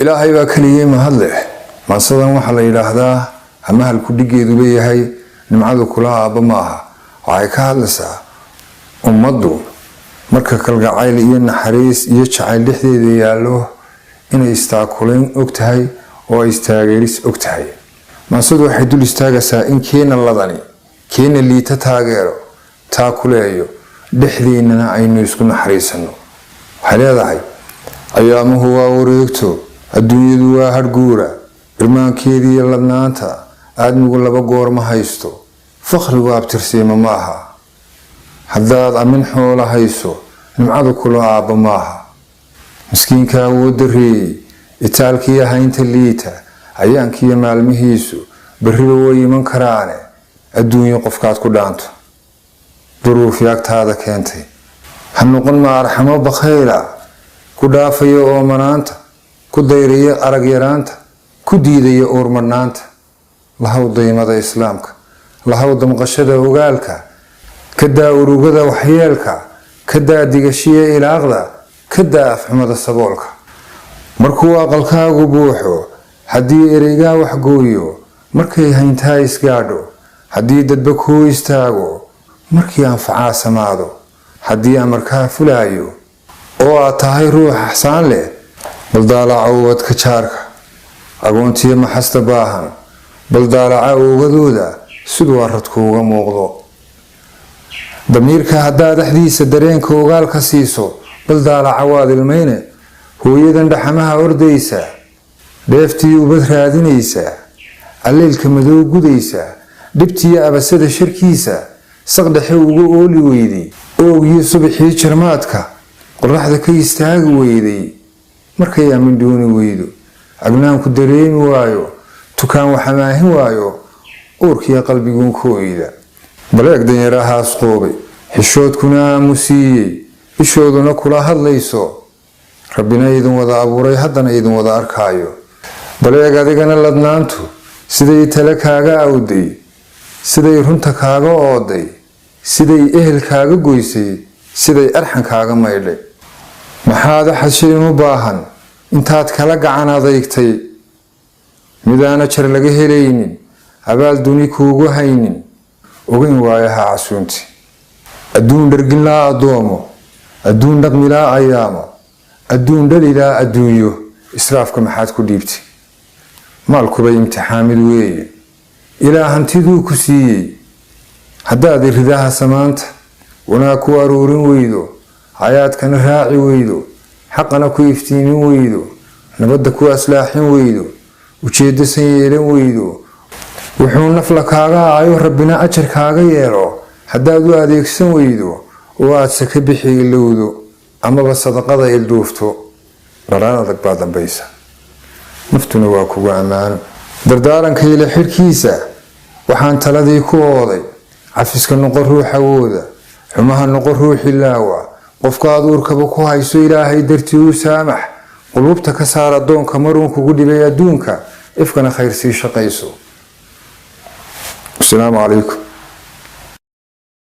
إلهي باكليه مهله ما صدق وحلا يلاحظه أما هالكوديجي ذبيه هاي نمعذو كلها بماها وعيك هالسا ومضو مركا كالقعيل إينا حريس يشعل لحدي ديالوه إن يستاكلين أكتهاي ويستاغيريس أكتهاي ما صدق واحد دول استاغسا إن كين اللذاني كين اللي تتاغيرو تاكليو لحدي إننا عينو يسكن حريسنو حليا هاي أيامه هو وريكتو الدنيا دوا هرقورا إرمان كيدي يلبنانتا آدمي قلبا قور ما هايستو فخر وابترسيما ماها حداد أمن حولا هايسو نمعادو كلها عابا ماها مسكين كاو دري إتالكي هاين تليتا أيان كي مالمهيسو بريو يمن كراني الدنيا قفكات كدانتو ظروف ياكت هذا كنتي هنقل ما أرحمه بخيرا كدافي أومنانتا كديري أرقيرانتا كديدي أورمنانتا لهو ضيمة إسلامك لهو دمقشدة وقالك كدا أروقدة وحيالك كدا ديقشية إلى أغدا كدا أفحمد السبولك مركوا أقلكا قبوحو حدي إريقا وحقويو مركي هينتها إسقادو حدي ددبكو إستاغو مركي أنفعا سمادو حدي أمركا فلايو oo tahay ruux xasaan leh baldaalaca wadka jaarka agoontiya maxasta baahan baldaalaca ogadooda sidoo aradku uga muuqdo damiirka hadaa dhaxdiisa dareenka ogaalka siiso baldaalaca waad ilmeyne hooyadan dhaxamaha ordaysa dheeftii ubad raadinaysa alleelka madow gudaysa dhibtiya abasada shirkiisa saqdhaxe ugu ooli weydi oogii subaxii jarmaadka qorraxda ka istaagi weyday markay aamin dooni weydo agnaanku dareemi waayo tukaan waxamaahin waayo uurkiya qalbiguun kooyda baleeg danyarahaas qoobay xishoodkuna aamusiiyey ishooduna kula hadlayso rabbina idin wada abuuray haddana idin wada arkaayo baleeg adigana ladnaantu siday tale kaaga awday siday runta kaaga ooday siday ehel kaaga goysay siday arxan kaaga maydhay maxaad xashilin u baahan intaad kala gacan adeegtay midaana jar laga helaynin abaal duni kuugu haynin ogeyn waayaha casuunti adduun dhargin laa adoomo adduun dhaqmi laa ayaamo adduun dhali laa adduunyo israafka maxaad ku dhiibtay maalkuba imtixaamid weeye ilaa hantiduu ku siiyey haddaad iridaha samaanta wanaag ku aruurin weydo hayaadkana raaci weydo xaqana ku iftiimin weydo nabadda ku aslaaxin weydo ujeeddo san yeelan weydo wuxuu nafla kaaga aayo rabbina ajar kaaga yeelo haddaad u adeegsan weydo oo aad saka bixi ilowdo amaba sadaqada ilduufto dharaan adag baa dambaysa naftuna waa kugu ammaano dardaaranka ila xirkiisa waxaan taladii ku ooday cafiska noqon ruuxawooda xumaha noqon ruuxi laawa qofkaad uurkaba ku hayso ilaahay dartii u saamax qulubta ka saar adoonka maruun kugu dhibay adduunka ifkana khayr sii shaqayso. Assalaamu calaykum.